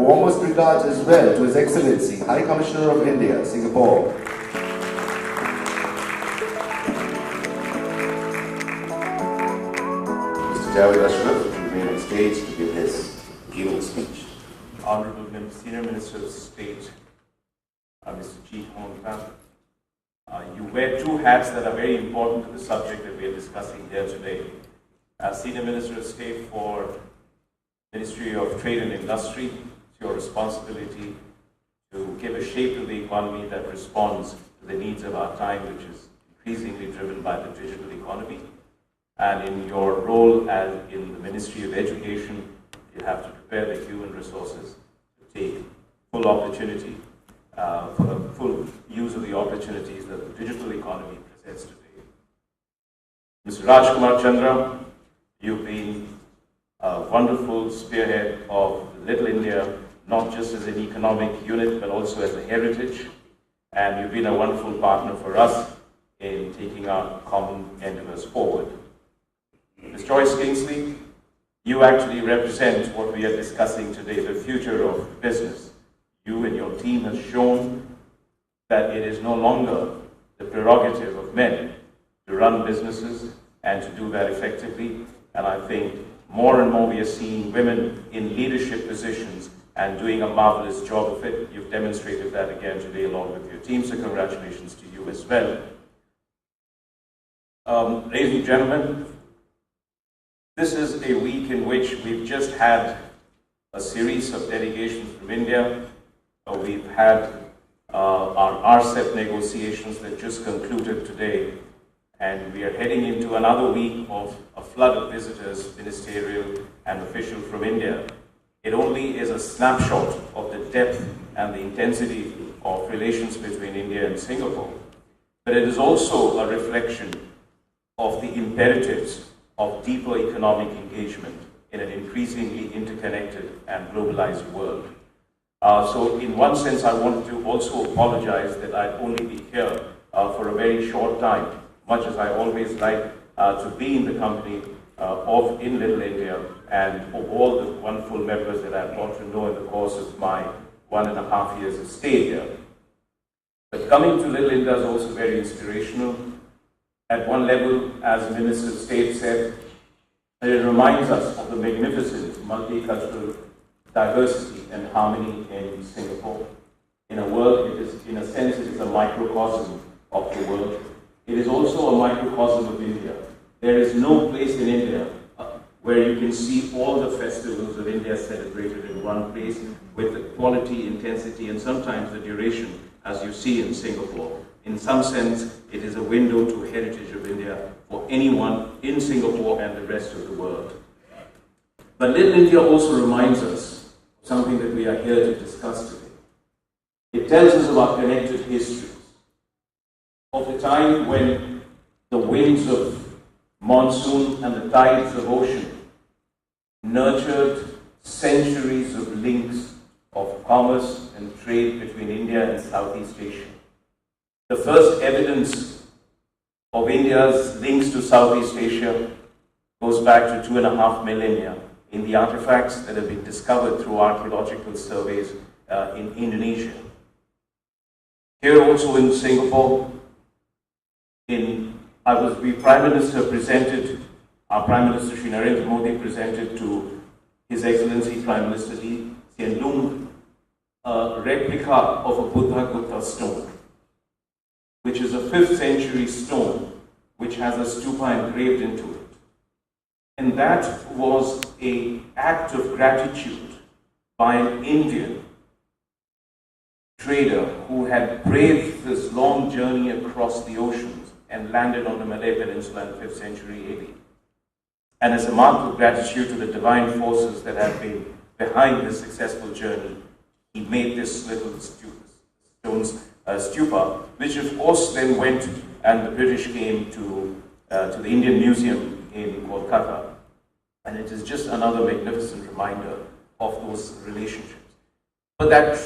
warmest regards as well to His Excellency, High Commissioner of India, Singapore. Mr. Javed Ashraf to remain on stage to give his keynote speech. Honorable Senior Minister of State, Mr. G. Hong Tan. You wear two hats that are very important to the subject that we are discussing here today. As Senior Minister of State for Ministry of Trade and Industry, it's your responsibility to give a shape to the economy that responds to the needs of our time, which is increasingly driven by the digital economy. And in your role as in the Ministry of Education, you have to prepare the human resources to take full opportunity for the full use of the opportunities that the digital economy presents today. Mr. Rajkumar Chandra, you've been a wonderful spearhead of Little India, not just as an economic unit, but also as a heritage. And you've been a wonderful partner for us in taking our common endeavors forward. Ms. Joyce Kingsley, you actually represent what we are discussing today, the future of business. You and your team have shown that it is no longer the prerogative of men to run businesses and to do that effectively. And I think more and more we are seeing women in leadership positions and doing a marvelous job of it. You've demonstrated that again today along with your team, so congratulations to you as well. Ladies and gentlemen, this is a week in which we've just had a series of delegations from India. We've had our RCEP negotiations that just concluded today, and we are heading into another week of a flood of visitors, ministerial and official from India. It only is a snapshot of the depth and the intensity of relations between India and Singapore, but it is also a reflection of the imperatives of deeper economic engagement in an increasingly interconnected and globalized world. So in one sense, I wanted to also apologize that I'd only be here for a very short time, much as I always like to be in the company in Little India and of all the wonderful members that I've got to know in the course of my 1.5 years of stay here. But coming to Little India is also very inspirational. At one level, as the Minister of State said, it reminds us of the magnificent multicultural diversity and harmony in Singapore. In a world, in a sense, it is a microcosm of the world. It is also a microcosm of India. There is no place in India where you can see all the festivals of India celebrated in one place with the quality, intensity, and sometimes the duration as you see in Singapore. In some sense, it is a window to heritage of India for anyone in Singapore and the rest of the world. But Little India also reminds us of something that we are here to discuss today. It tells us about connected histories of the time when the winds of monsoon and the tides of ocean nurtured centuries of links of commerce and trade between India and Southeast Asia. The first evidence of India's links to Southeast Asia goes back to 2.5 millennia in the artifacts that have been discovered through archaeological surveys in Indonesia. Here also in Singapore, our Prime Minister Shri Narendra Modi presented to His Excellency Prime Minister Lee Hsien Loong a replica of a Buddha Gupta stone, which is a 5th century stone which has a stupa engraved into it. And that was an act of gratitude by an Indian trader who had braved this long journey across the oceans and landed on the Malay Peninsula in the 5th century AD. And as a mark of gratitude to the divine forces that have been behind this successful journey, he made this little stupa, which of course then went and the British came to the Indian Museum in Kolkata. And it is just another magnificent reminder of those relationships. But that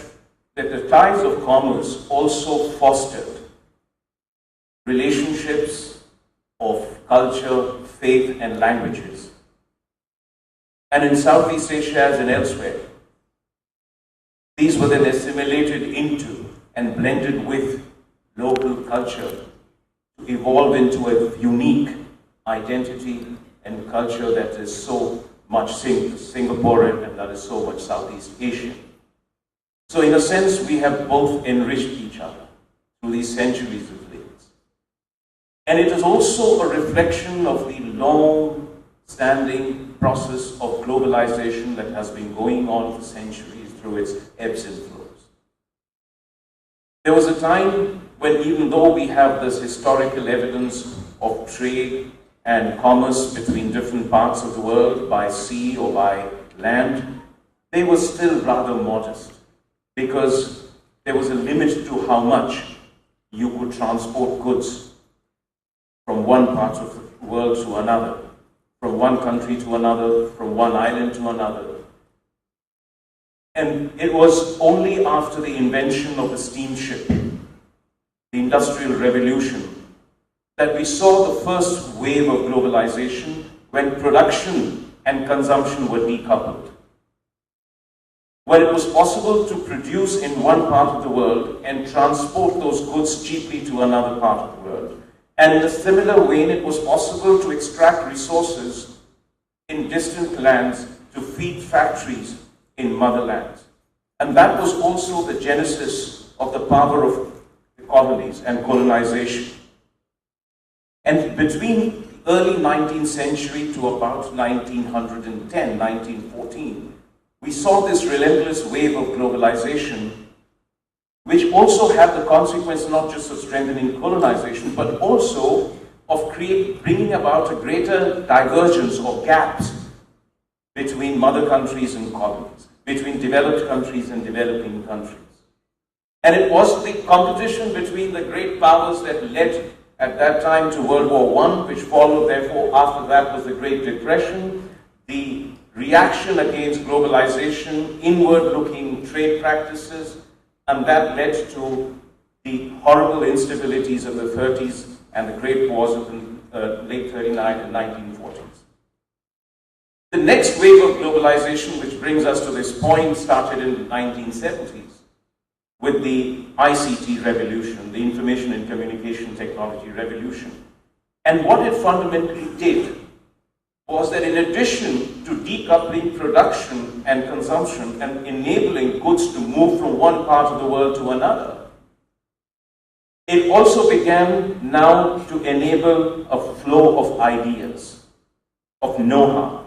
the ties of commerce also fostered relationships of culture, faith, and languages. And in Southeast Asia as in elsewhere, These were then assimilated into and blended with local culture to evolve into a unique identity and culture that is so much Singaporean and that is so much Southeast Asian. So in a sense, we have both enriched each other through these centuries of links. And it is also a reflection of the long-standing process of globalization that has been going on for centuries through its ebbs and flows. There was a time when, even though we have this historical evidence of trade and commerce between different parts of the world by sea or by land, they were still rather modest because there was a limit to how much you could transport goods from one part of the world to another, from one country to another, from one island to another. And it was only after the invention of the steamship, the Industrial Revolution, that we saw the first wave of globalization when production and consumption were decoupled. When it was possible to produce in one part of the world and transport those goods cheaply to another part of the world. And in a similar vein, it was possible to extract resources in distant lands to feed factories in motherlands. And that was also the genesis of the power of the colonies and colonization. And between the early 19th century to about 1910, 1914, we saw this relentless wave of globalization, which also had the consequence not just of strengthening colonization, but also of bringing about a greater divergence or gaps between mother countries and colonies, between developed countries and developing countries. And it was the competition between the great powers that led at that time to World War I, which followed, therefore, after that was the Great Depression, the reaction against globalization, inward-looking trade practices, and that led to the horrible instabilities of the 30s and the great wars of the late 39 and 1940s. The next wave of globalization, which brings us to this point, started in the 1970s with the ICT revolution, the information and communication technology revolution. And what it fundamentally did was that in addition to decoupling production and consumption and enabling goods to move from one part of the world to another, it also began now to enable a flow of ideas, of know-how,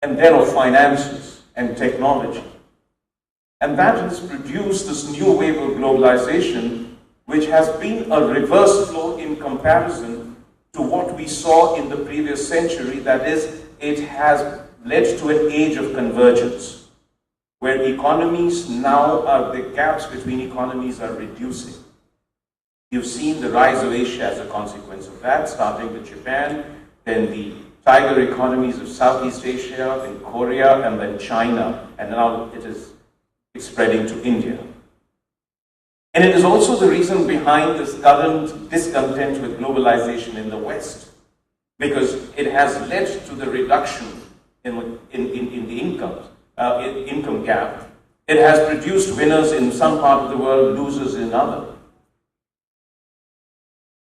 and then of finances and technology. And that has produced this new wave of globalization, which has been a reverse flow in comparison to what we saw in the previous century. That is, it has led to an age of convergence, where economies now the gaps between economies are reducing. You've seen the rise of Asia as a consequence of that, starting with Japan, then the tiger economies of Southeast Asia, then Korea, and then China, and now it is spreading to India. And it is also the reason behind this current discontent with globalization in the West, because it has led to the reduction in the income gap. It has produced winners in some part of the world, losers in other.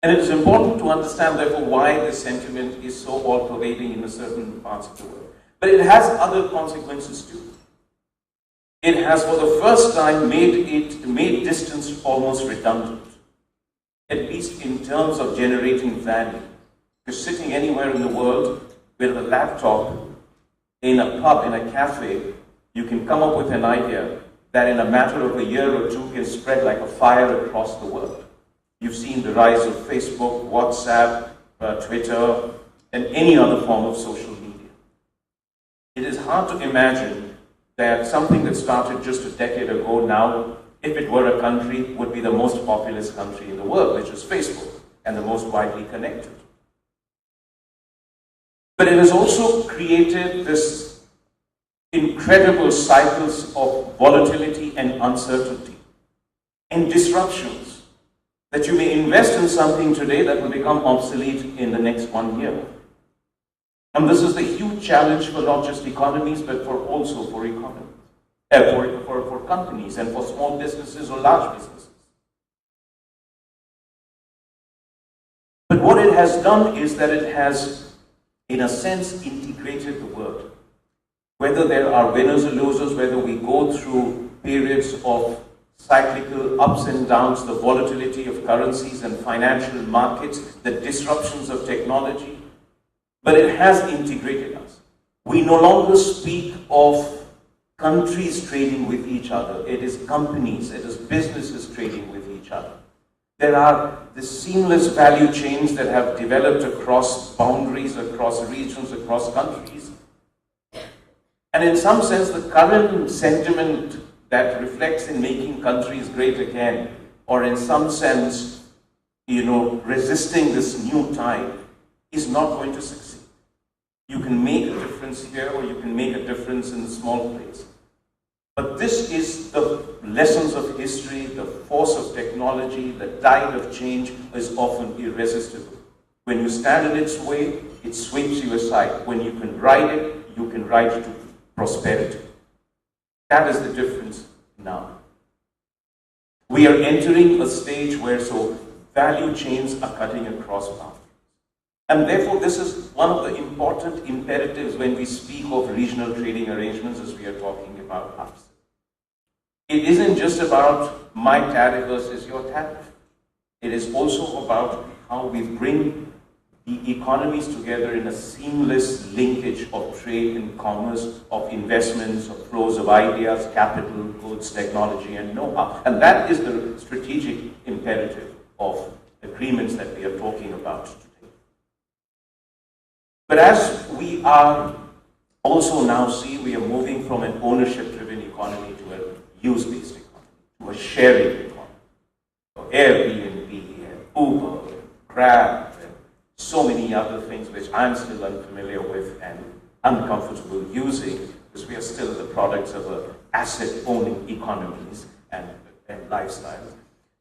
And it is important to understand, therefore, why this sentiment is so all-pervading in certain parts of the world. But it has other consequences too. It has, for the first time, made distance almost redundant, at least in terms of generating value. You're sitting anywhere in the world with a laptop, in a pub, in a cafe, you can come up with an idea that in a matter of a year or two can spread like a fire across the world. You've seen the rise of Facebook, WhatsApp, Twitter, and any other form of social media. It is hard to imagine that something that started just a decade ago now, if it were a country, would be the most populous country in the world, which is Facebook, and the most widely connected. But it has also created this incredible cycles of volatility and uncertainty and disruptions, that you may invest in something today that will become obsolete in the next 1 year. And this is the huge challenge for not just economies, but also for economies, for companies and for small businesses or large businesses. But what it has done is that it has, in a sense, integrated the world. Whether there are winners or losers, whether we go through periods of cyclical ups and downs, the volatility of currencies and financial markets, the disruptions of technology, but it has integrated us. We no longer speak of countries trading with each other. It is companies, it is businesses trading with each other. There are the seamless value chains that have developed across boundaries, across regions, across countries. And in some sense, the current sentiment that reflects in making countries great again, or in some sense, resisting this new tide, is not going to succeed. You can make a difference here, or you can make a difference in a small place. But this is the lessons of history, the force of technology, the tide of change is often irresistible. When you stand in its way, it sweeps you aside. When you can ride it, you can ride to prosperity. That is the difference now. We are entering a stage where value chains are cutting across boundaries. And therefore, this is one of the important imperatives when we speak of regional trading arrangements, as we are talking about us. It isn't just about my tariff versus your tariff. It is also about how we bring the economies together in a seamless linkage of trade and commerce, of investments, of flows of ideas, capital, goods, technology, and know-how. And that is the strategic imperative of agreements that we are talking about today. But as we are also now see, we are moving from an ownership-driven economy to a use-based economy, to a sharing economy. So Airbnb and Uber and Grab and so many other things which I'm still unfamiliar with and uncomfortable using, because we are still the products of asset-owning economies and lifestyles.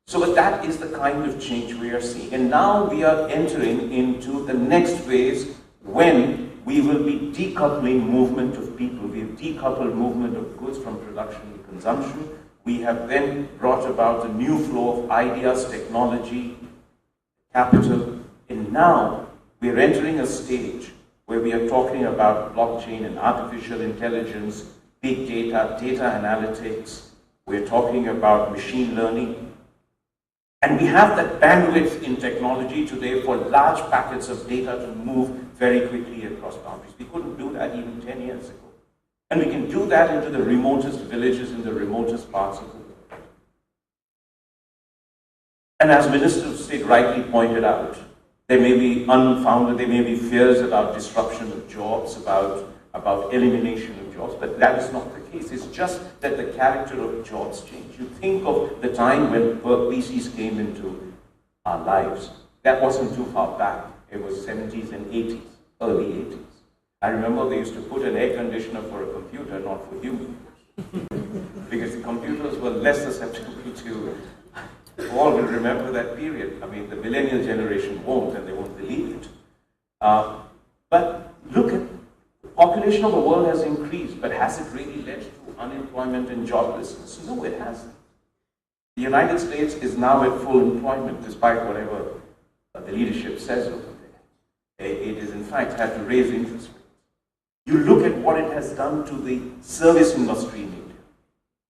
So but that is the kind of change we are seeing. And now we are entering into the next phase when we will be decoupling movement of people. We have decoupled movement of goods from production and consumption. We have then brought about a new flow of ideas, technology, capital. And now we are entering a stage where we are talking about blockchain and artificial intelligence, big data, data analytics. We're talking about machine learning. And we have that bandwidth in technology today for large packets of data to move very quickly across boundaries. We couldn't do that even 10 years ago. And we can do that into the remotest villages, in the remotest parts of the world. And as Minister of State rightly pointed out, there may be unfounded, there may be fears about disruption of jobs, about elimination of jobs, but that is not the case. It's just that the character of jobs change. You think of the time when PCs came into our lives. That wasn't too far back. It was 70s and 80s, early 80s. I remember they used to put an air conditioner for a computer, not for humans. Because the computers were less susceptible to, all will remember that period. I mean, the millennial generation won't, and they won't believe it. But look at, the population of the world has increased, but has it really led to unemployment and joblessness? No, it hasn't. The United States is now at full employment, despite whatever the leadership says over there. It is, in fact, had to raise interest rates. You look at what it has done to the service industry in India,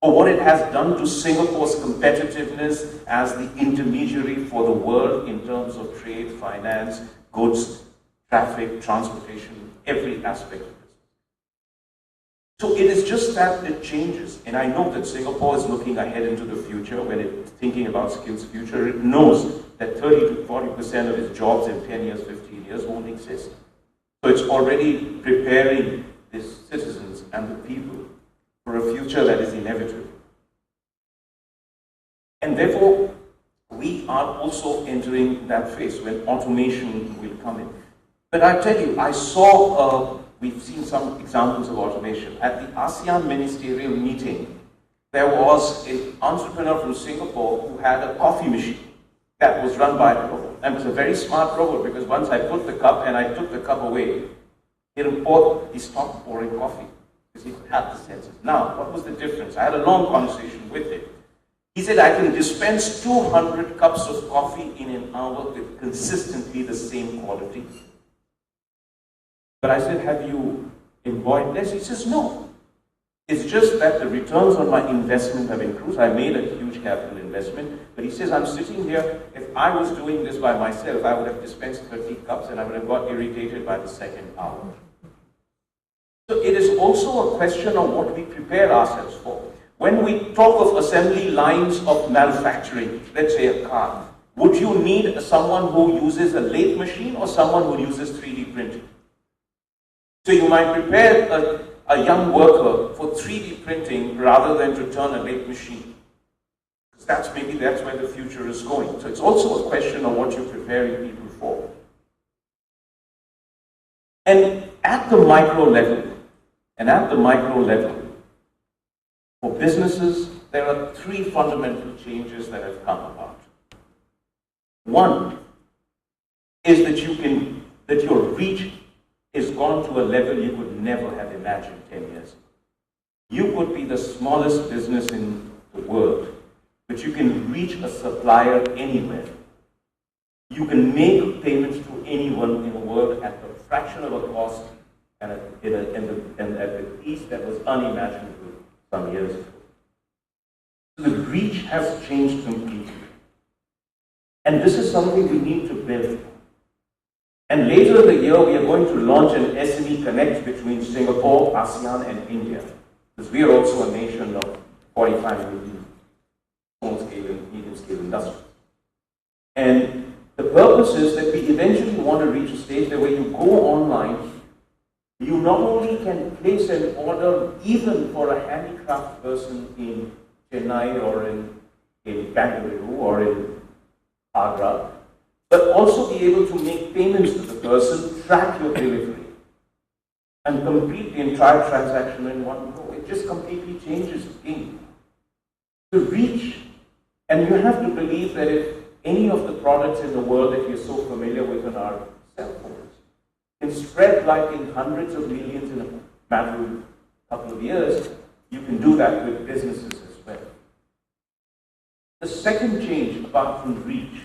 or what it has done to Singapore's competitiveness as the intermediary for the world in terms of trade, finance, goods, traffic, transportation, every aspect of this. So it is just that it changes. And I know that Singapore is looking ahead into the future when it's thinking about skills future. It knows that 30 to 40% of its jobs in 10 years, 15 years won't exist. So it's already preparing its citizens and the people for a future that is inevitable. And therefore, we are also entering that phase when automation will come in. But I tell you, I saw, we've seen some examples of automation. At the ASEAN ministerial meeting, there was an entrepreneur from Singapore who had a coffee machine that was run by a robot. And it was a very smart robot, because once I put the cup and I took the cup away, he stopped pouring coffee. because he could have the senses. Now, what was the difference? I had a long conversation with him. He said, I can dispense 200 cups of coffee in an hour with consistently the same quality. But I said, have you employed less? He says, no. It's just that the returns on my investment have increased. I made a huge capital investment. But he says, I'm sitting here. If I was doing this by myself, I would have dispensed 30 cups and I would have got irritated by the second hour. So it is also a question of what we prepare ourselves for. When we talk of assembly lines of manufacturing, let's say a car, would you need someone who uses a lathe machine or someone who uses 3D printing? So you might prepare a young worker for 3D printing rather than to turn a lathe machine. Because maybe that's where the future is going. So it's also a question of what you're preparing people for. And at the micro level, for businesses, there are three fundamental changes that have come about. One is that your reach is gone to a level you could never have imagined 10 years ago. You could be the smallest business in the world, but you can reach a supplier anywhere. You can make payments to anyone in the world at a fraction of a cost and at the ease that was unimaginable some years ago. So the reach has changed completely. And this is something we need to build. And later in the year, we are going to launch an SME Connect between Singapore, ASEAN, and India. Because we are also a nation of 45 million small-scale and medium-scale industries. And the purpose is that we eventually want to reach a stage where you go online, you not only can place an order even for a handicraft person in Chennai or in Bengaluru or in Agra, but also be able to make payments to the person, track your delivery, and complete the entire transaction in one go. It just completely changes the game. The reach, and you have to believe that if any of the products in the world that you're so familiar with in our cell phones can spread like in hundreds of millions in a matter of a couple of years, you can do that with businesses as well. The second change, apart from reach,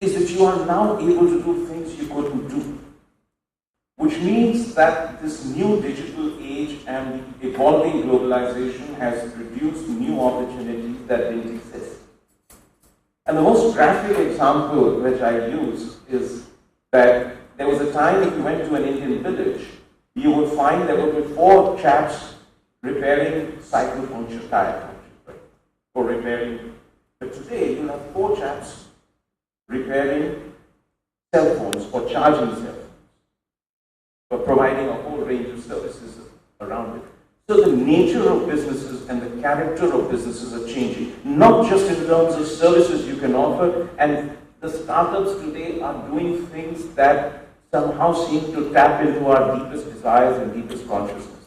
is that you are now able to do things you couldn't do. Which means that this new digital age and evolving globalization has produced new opportunities that didn't exist. And the most graphic example which I use is that there was a time if you went to an Indian village, you would find there would be 4 chaps repairing cycle puncture, tire puncture, right? Or repairing. But today you have 4 chaps repairing cell phones or charging cell phones, or providing a whole range of services around it. So the nature of businesses and the character of businesses are changing, not just in terms of services you can offer, and the startups today are doing things that somehow seem to tap into our deepest desires and deepest consciousness,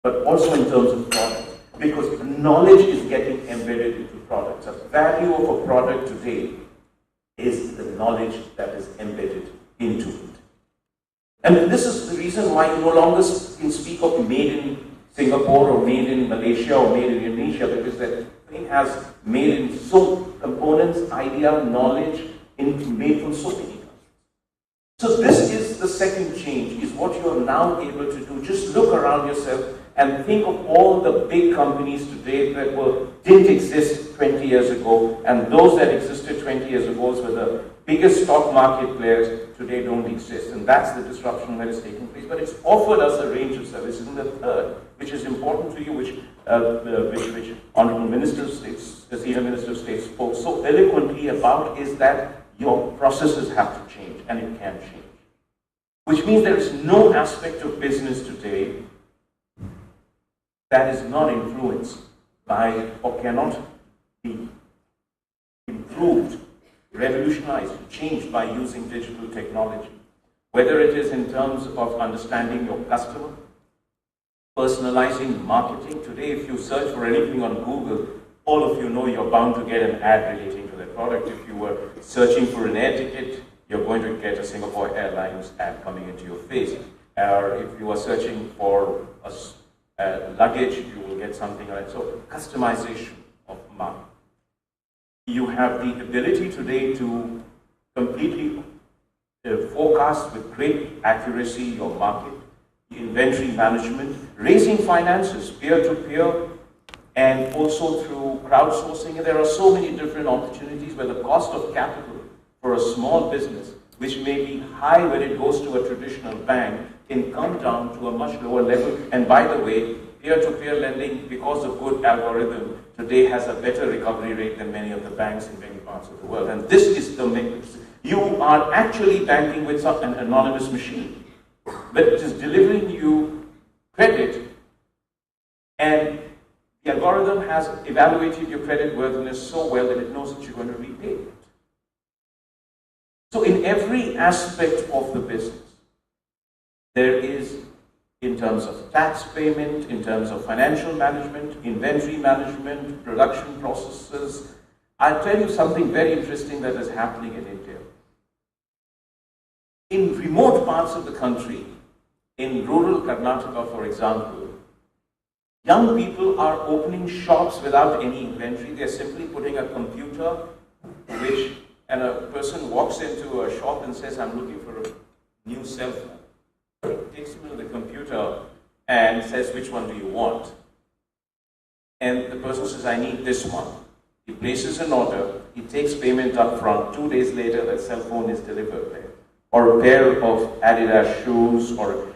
but also in terms of products, because knowledge is getting embedded into products. The value of a product today is the knowledge that is embedded into it. And this is the reason why you no longer can speak of made in Singapore or made in Malaysia or made in Indonesia, because that thing has made in so components, idea, knowledge, made from so many countries. So this is the second change, is what you are now able to do. Just look around yourself and think of all the big companies today that didn't exist 20 years ago, and those that existed 20 years ago were the biggest stock market players, today don't exist. And that's the disruption that is taking place. But it's offered us a range of services. And the third, which is important to you, which Honorable Minister of States, the Senior Minister of State spoke so eloquently about, is that your processes have to change, and it can change. Which means there is no aspect of business today that is not influenced by or cannot be improved, revolutionized, changed by using digital technology. Whether it is in terms of understanding your customer, personalizing marketing. Today, if you search for anything on Google, all of you know you're bound to get an ad relating to that product. If you were searching for an air ticket, you're going to get a Singapore Airlines ad coming into your face. or if you are searching for a luggage, you will get something like that. So customization of money. You have the ability today to completely forecast with great accuracy your market, inventory management, raising finances peer-to-peer, and also through crowdsourcing. There are so many different opportunities where the cost of capital for a small business, which may be high when it goes to a traditional bank, can come down to a much lower level. And by the way, peer-to-peer lending, because of good algorithm, today has a better recovery rate than many of the banks in many parts of the world. And this is the mix. You are actually banking with an anonymous machine, but it is delivering you credit, and the algorithm has evaluated your credit worthiness so well that it knows that you're going to repay it. So in every aspect of the business, there is, in terms of tax payment, in terms of financial management, inventory management, production processes. I'll tell you something very interesting that is happening in India. In remote parts of the country, in rural Karnataka, for example, young people are opening shops without any inventory. They're simply putting a computer, and a person walks into a shop and says, I'm looking for a new cell phone. He takes him to the computer and says, which one do you want? And the person says, I need this one. He places an order, he takes payment up front. 2 days later, that cell phone is delivered there. Or a pair of Adidas shoes.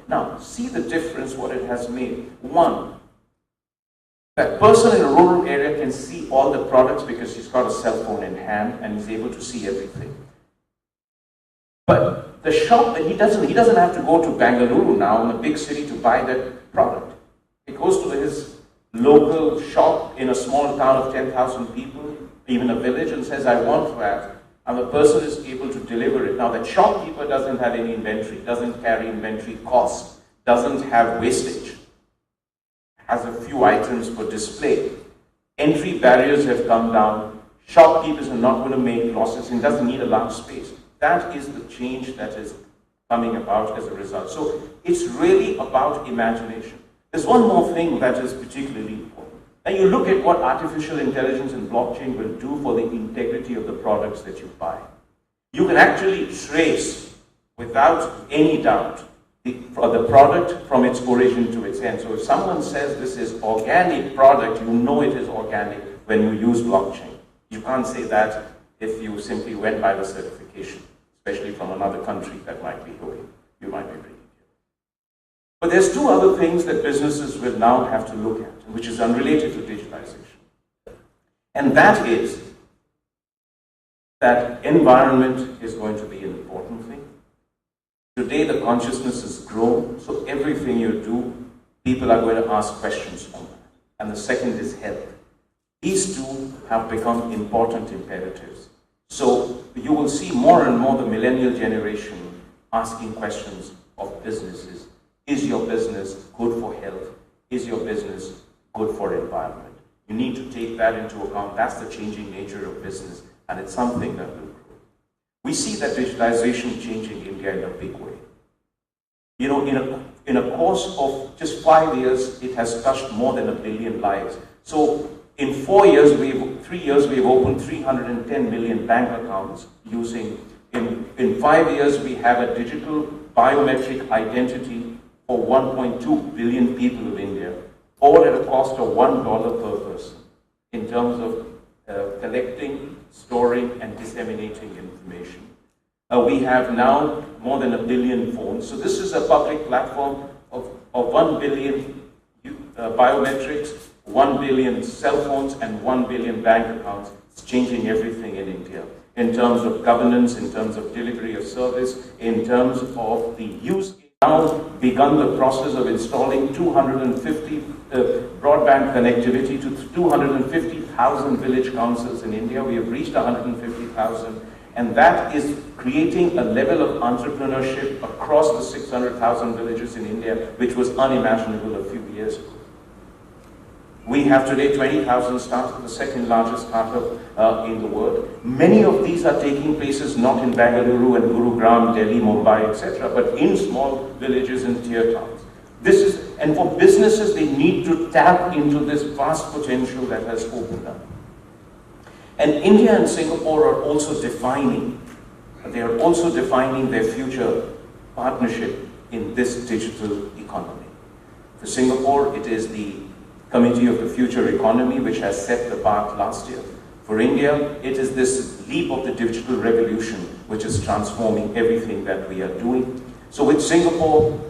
Now, see the difference, what it has made. One, that person in a rural area can see all the products because he's got a cell phone in hand and he's able to see everything. But the shop, he doesn't have to go to Bangalore now, in a big city, to buy that product. He goes to his local shop in a small town of 10,000 people, even a village, and says, I want that. And the person is able to deliver it. Now, that shopkeeper doesn't have any inventory, doesn't carry inventory costs, doesn't have wastage, has a few items for display. Entry barriers have come down. Shopkeepers are not going to make losses and doesn't need a large space. That is the change that is coming about as a result. So it's really about imagination. There's one more thing that is particularly important. And you look at what artificial intelligence and blockchain will do for the integrity of the products that you buy. You can actually trace, without any doubt, the product from its origin to its end. So if someone says this is organic product, you know it is organic when you use blockchain. You can't say that if you simply went by the certification, especially from another country that might be going. You might be pretty. But there's two other things that businesses will now have to look at, which is unrelated to digitalization. And that is that environment is going to be an important thing. Today the consciousness has grown, so everything you do, people are going to ask questions on that. And the second is health. These two have become important imperatives. So you will see more and more the millennial generation asking questions of businesses. Is your business good for health? Is your business good for environment? You need to take that into account. That's the changing nature of business, and it's something that will grow. We see that digitalization changing India in a big way. You know, in a course of just 5 years, it has touched more than 1 billion lives. So in 3 years, we've opened 310 million bank accounts using, in 5 years, we have a digital biometric identity for 1.2 billion people of India, all at a cost of $1 per person in terms of collecting, storing, and disseminating information. We have now more than 1 billion phones. So this is a public platform of 1 billion biometrics, 1 billion cell phones, and 1 billion bank accounts. It's changing everything in India in terms of governance, in terms of delivery of service, in terms of the use. Now begun the process of installing 250 broadband connectivity to 250,000 village councils in India. We have reached 150,000, and that is creating a level of entrepreneurship across the 600,000 villages in India, which was unimaginable a few years ago. We have today 20,000 startups, the second largest startup in the world. Many of these are taking places not in Bangalore and Gurugram, Delhi, Mumbai, etc., but in small villages and tier towns. And for businesses, they need to tap into this vast potential that has opened up. And India and Singapore are also defining their future partnership in this digital economy. For Singapore, it is the Committee of the Future Economy, which has set the path last year. For India, it is this leap of the digital revolution, which is transforming everything that we are doing. So with Singapore,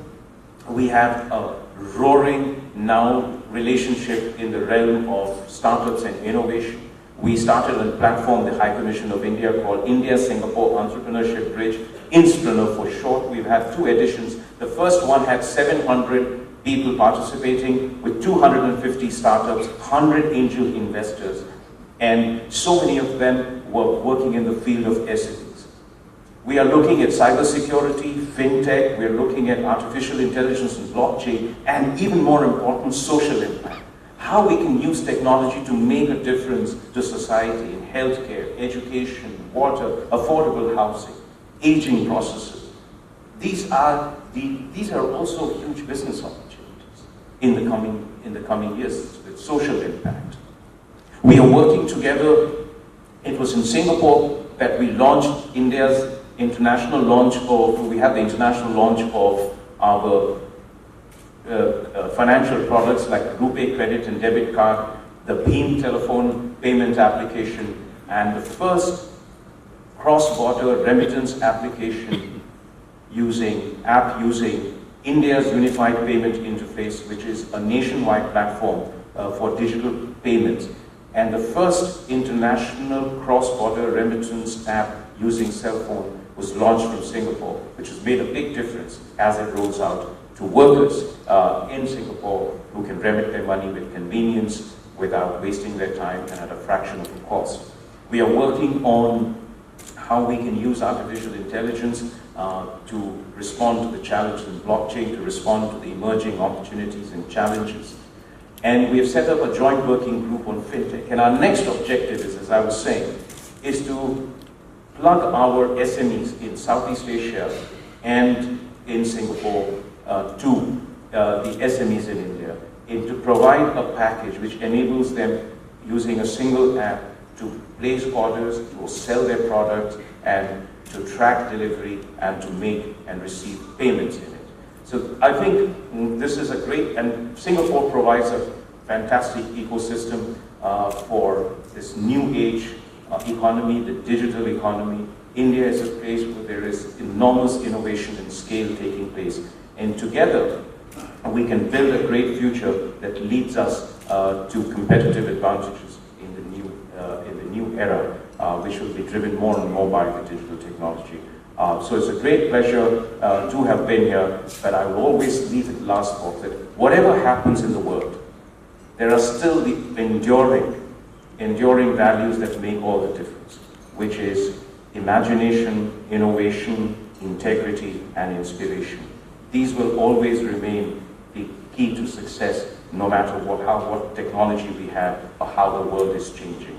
we have a roaring now relationship in the realm of startups and innovation. We started a platform, the High Commission of India, called India-Singapore Entrepreneurship Bridge, Inspreneur for short. We've had 2 editions. The first one had 700 people participating with 250 startups, 100 angel investors, and so many of them were working in the field of SMEs. We are looking at cybersecurity, fintech, we're looking at artificial intelligence and blockchain, and even more important, social impact. How we can use technology to make a difference to society in healthcare, education, water, affordable housing, aging processes. These are also huge business opportunities in the coming years with social impact. We are working together. It was in Singapore that we launched India's international launch we had the international launch of our financial products like RuPay credit and debit card, the Beam telephone payment application, and the first cross-border remittance application using India's unified payment interface, which is a nationwide platform for digital payments, and the first international cross-border remittance app using cell phone was launched from Singapore, which has made a big difference as it rolls out to workers in Singapore who can remit their money with convenience without wasting their time and at a fraction of the cost. We are working on how we can use artificial intelligence to respond to the challenges in blockchain, to respond to the emerging opportunities and challenges. And we have set up a joint working group on fintech. And our next objective is, as I was saying, is to plug our SMEs in Southeast Asia and in Singapore to the SMEs in India, to provide a package which enables them, using a single app, to place orders, to sell their products, and to track delivery, and to make and receive payments in it. So I think this is a great, and Singapore provides a fantastic ecosystem for this new age economy, the digital economy. India is a place where there is enormous innovation and scale taking place. And together, we can build a great future that leads us to competitive advantages in the new era, which will be driven more and more by the digital technology. So it's a great pleasure to have been here, but I will always leave it last thought that whatever happens in the world, there are still the enduring values that make all the difference, which is imagination, innovation, integrity, and inspiration. These will always remain the key to success, no matter what technology we have or how the world is changing.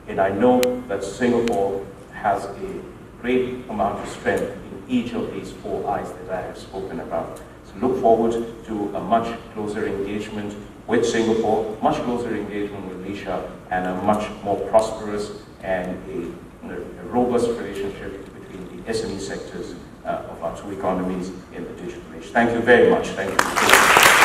And I know that Singapore has a great amount of strength in each of these 4 I's that I have spoken about. So look forward to a much closer engagement with Singapore, much closer engagement with Lisha, and a much more prosperous and a robust relationship between the SME sectors of our 2 economies in the digital age. Thank you very much. Thank you.